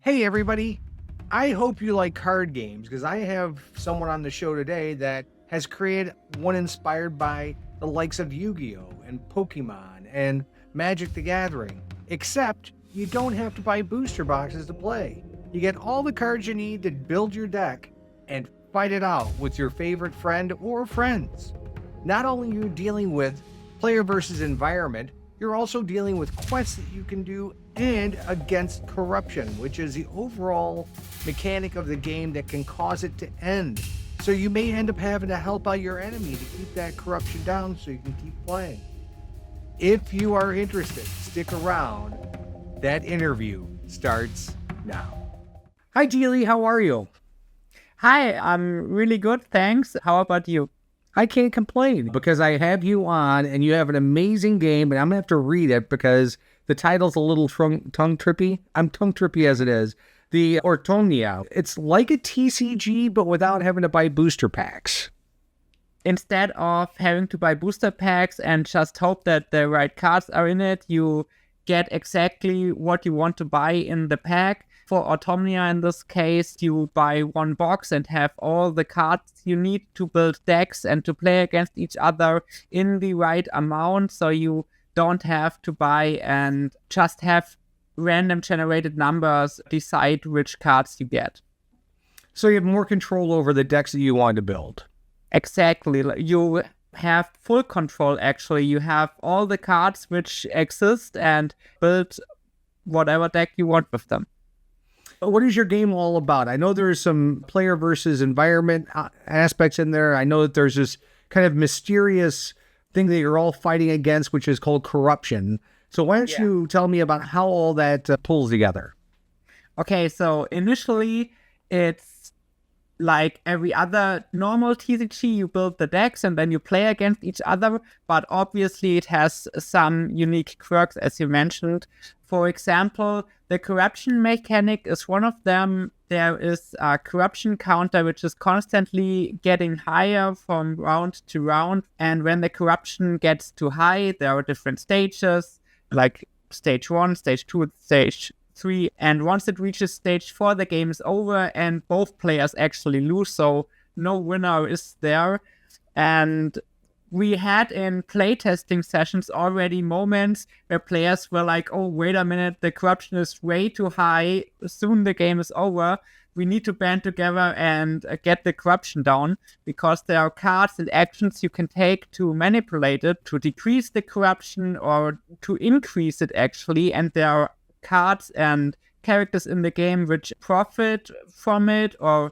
Hey, everybody. I hope you like card games because I have someone on the show today that has created one inspired by the likes of Yu Gi Oh! And Pokemon and Magic the Gathering. Except you don't have to buy booster boxes to play. You get all the cards you need to build your deck and fight it out with your favorite friend or friends. Not only are you dealing with player versus environment, you're also dealing with quests that you can do and against corruption, which is the overall mechanic of the game that can cause it to end. So you may end up having to help out your enemy to keep that corruption down so you can keep playing. If you are interested, stick around. That interview starts now. Hi, Deli, how are you? Hi, I'm really good, thanks. How about you? I can't complain because I have you on and you have an amazing game, and I'm going to have to read it because the title's a little tongue trippy. I'm tongue trippy as it is. The Ortomnia. It's like a TCG, but without having to buy booster packs. Instead of having to buy booster packs and just hope that the right cards are in it, you get exactly what you want to buy in the pack. For Ortomnia, in this case, you buy one box and have all the cards you need to build decks and to play against each other in the right amount, so you don't have to buy and just have random generated numbers decide which cards you get. So you have more control over the decks that you want to build. Exactly. You have full control, actually. You have all the cards which exist and build whatever deck you want with them. What is your game all about? I know there's some player versus environment aspects in there. I know that there's this kind of mysterious thing that you're all fighting against, which is called corruption. So why don't you tell me about how all that pulls together? Okay, so initially it's like every other normal TCG. You build the decks and then you play against each other, but obviously it has some unique quirks, as you mentioned. For example, the corruption mechanic is one of them. There is a corruption counter which is constantly getting higher from round to round, and when the corruption gets too high, there are different stages, like stage 1, stage 2, stage 3, and once it reaches stage 4, the game is over and both players actually lose, so no winner is there. And we had in playtesting sessions already moments where players were like, oh, wait a minute, the corruption is way too high, soon the game is over, we need to band together and get the corruption down, because there are cards and actions you can take to manipulate it, to decrease the corruption or to increase it actually, and there are cards and characters in the game which profit from it or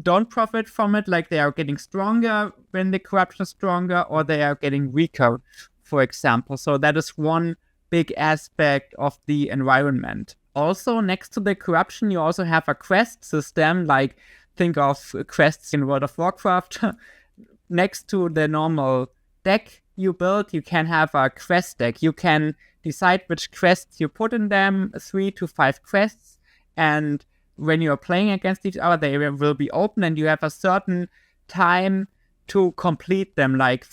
don't profit from it, like they are getting stronger when the corruption is stronger, or they are getting weaker, for example. So that is one big aspect of the environment. Also, next to the corruption, you also have a quest system, like think of quests in World of Warcraft. Next to the normal deck you build, you can have a quest deck. You can decide which quests you put in them, 3 to 5 quests, and when you are playing against each other, they will be open and you have a certain time to complete them, like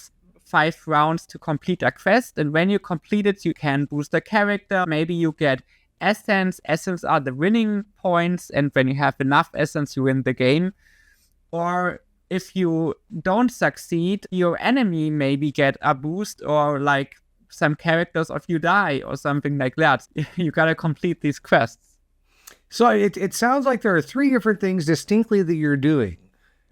5 rounds to complete a quest. And when you complete it, you can boost a character. Maybe you get essence. Essence are the winning points, and when you have enough essence, you win the game. Or if you don't succeed, your enemy maybe get a boost, or like some characters of you die or something like that. You gotta complete these quests. So it sounds like there are 3 different things distinctly that you're doing.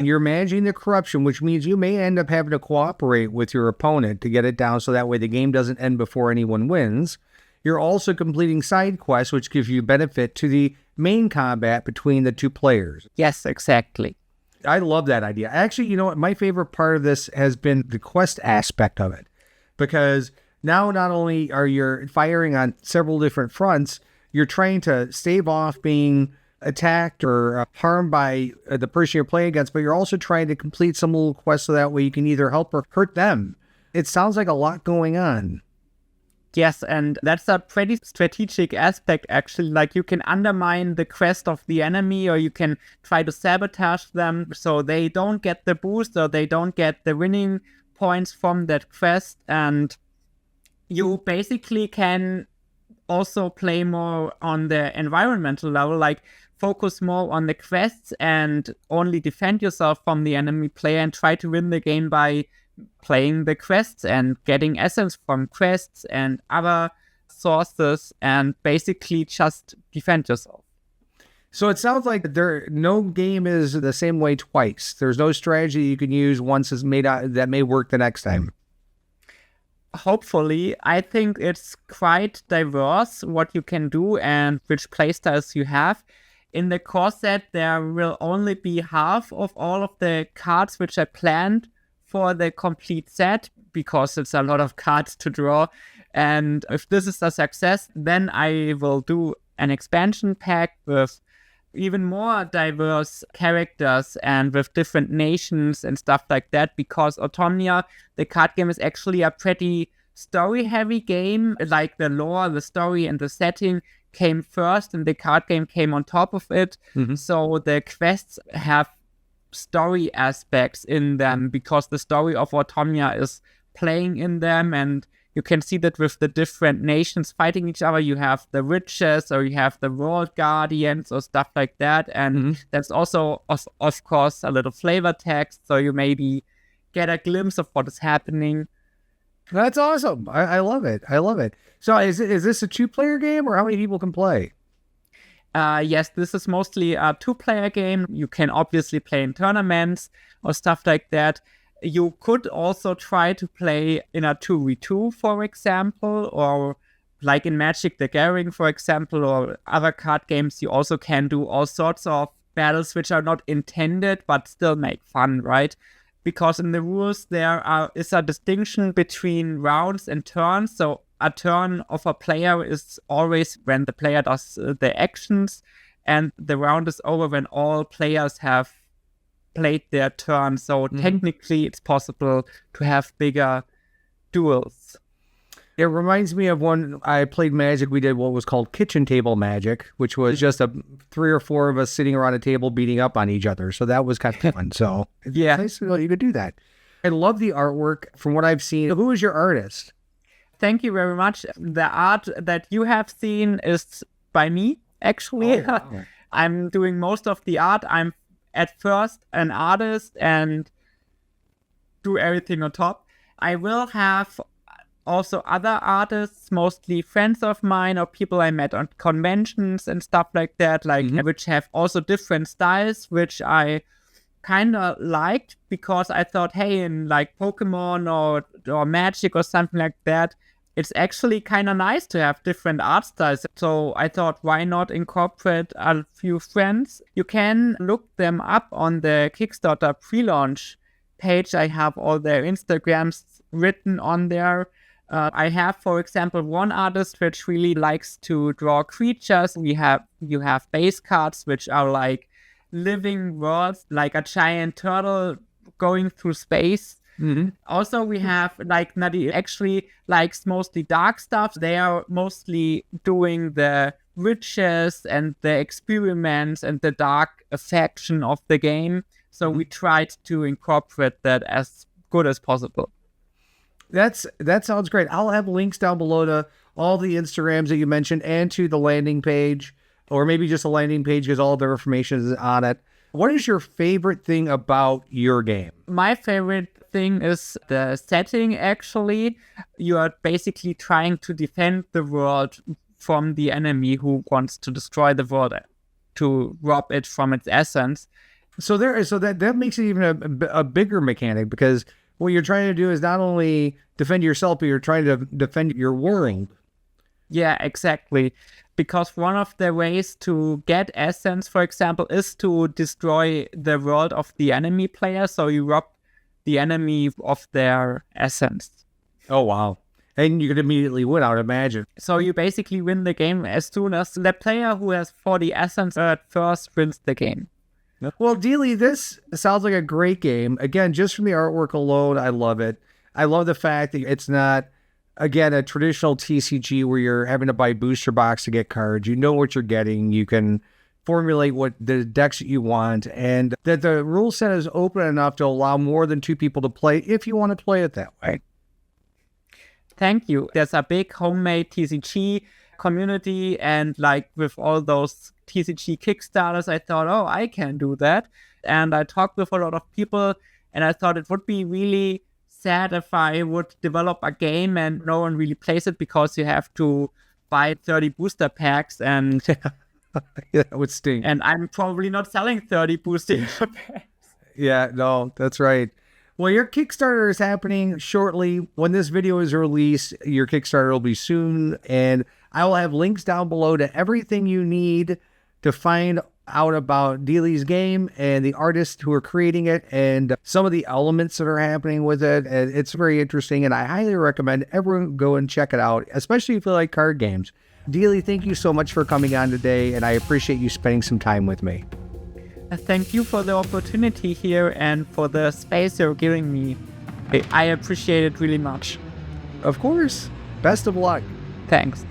You're managing the corruption, which means you may end up having to cooperate with your opponent to get it down so that way the game doesn't end before anyone wins. You're also completing side quests, which gives you benefit to the main combat between the 2 players. Yes, exactly. I love that idea. Actually, you know what? My favorite part of this has been the quest aspect of it, because now not only are you firing on several different fronts, you're trying to stave off being attacked or harmed by the person you're playing against, but you're also trying to complete some little quests so that way you can either help or hurt them. It sounds like a lot going on. Yes, and that's a pretty strategic aspect, actually. Like, you can undermine the quest of the enemy, or you can try to sabotage them so they don't get the boost or they don't get the winning points from that quest. And you basically can also play more on the environmental level, like focus more on the quests and only defend yourself from the enemy player and try to win the game by playing the quests and getting essence from quests and other sources, and basically just defend yourself. So it sounds like no game is the same way twice. There's no strategy you can use once is made out that may work the next time. Hopefully, I think it's quite diverse what you can do and which playstyles you have. In the core set, there will only be half of all of the cards which I planned for the complete set, because it's a lot of cards to draw. And if this is a success, then I will do an expansion pack with even more diverse characters and with different nations and stuff like that, because Ortomnia, the card game, is actually a pretty story-heavy game. Like the lore, the story, and the setting came first, and the card game came on top of it. Mm-hmm. So the quests have story aspects in them, because the story of Ortomnia is playing in them, and you can see that with the different nations fighting each other. You have the witches, or you have the world guardians, or stuff like that. And there's also, of course, a little flavor text, so you maybe get a glimpse of what is happening. That's awesome. I love it. I love it. So is this a 2-player game, or how many people can play? Yes, this is mostly a 2-player game. You can obviously play in tournaments or stuff like that. You could also try to play in a 2v2, for example, or like in Magic the Gathering, for example, or other card games. You also can do all sorts of battles which are not intended but still make fun, right? Because in the rules there is a distinction between rounds and turns. So a turn of a player is always when the player does the actions, and the round is over when all players have played their turn. So technically it's possible to have bigger duels. It reminds me of when I played Magic. We did what was called kitchen table Magic, which was just 3 or 4 of us sitting around a table beating up on each other. So that was kind of fun. So yeah, nice to know you could do that. I love the artwork from what I've seen. Who is your artist? Thank you very much. The art that you have seen is by me, actually. Oh, wow. I'm doing most of the art. I'm at first an artist and do everything on top. I will have also other artists, mostly friends of mine or people I met on conventions and stuff like that, like which have also different styles, which I kind of liked, because I thought, hey, in like Pokemon or Magic or something like that, it's actually kind of nice to have different art styles. So I thought, why not incorporate a few friends? You can look them up on the Kickstarter pre-launch page. I have all their Instagrams written on there. I have, for example, one artist which really likes to draw creatures. You have base cards which are like living worlds, like a giant turtle going through space. Also, we have like Nadi actually likes mostly dark stuff. They are mostly doing the witches and the experiments and the dark affection of the game. So we tried to incorporate that as good as possible. That sounds great. I'll have links down below to all the Instagrams that you mentioned and to the landing page, or maybe just a landing page because all of their information is on it. What is your favorite thing about your game? My favorite thing is the setting, actually. You are basically trying to defend the world from the enemy who wants to destroy the world, to rob it from its essence. So that makes it even a bigger mechanic, because what you're trying to do is not only defend yourself, but you're trying to defend your world. Yeah, exactly. Because one of the ways to get essence, for example, is to destroy the world of the enemy player. So you rob the enemy of their essence. Oh, wow. And you could immediately win, I would imagine. So you basically win the game as soon as the player who has 40 essence at first wins the game. Well, Deli, this sounds like a great game. Again, just from the artwork alone, I love it. I love the fact that it's not, again, a traditional TCG where you're having to buy booster box to get cards. You know what you're getting. You can formulate what the decks that you want, and that the rule set is open enough to allow more than 2 people to play if you want to play it that way. Thank you. There's a big homemade TCG community, and like with all those TCG Kickstarters, I thought, oh, I can do that. And I talked with a lot of people, and I thought it would be really sad if I would develop a game and no one really plays it because you have to buy 30 booster packs, and Yeah, that would stink. and I'm probably not selling 30 booster packs. Yeah, no, that's right. Well, your Kickstarter is happening shortly. When this video is released, your Kickstarter will be soon. And I will have links down below to everything you need to find out about Deli's game and the artists who are creating it and some of the elements that are happening with it. And it's very interesting. And I highly recommend everyone go and check it out, especially if you like card games. Deli, thank you so much for coming on today. And I appreciate you spending some time with me. Thank you for the opportunity here and for the space you're giving me. I appreciate it really much. Of course. Best of luck. Thanks.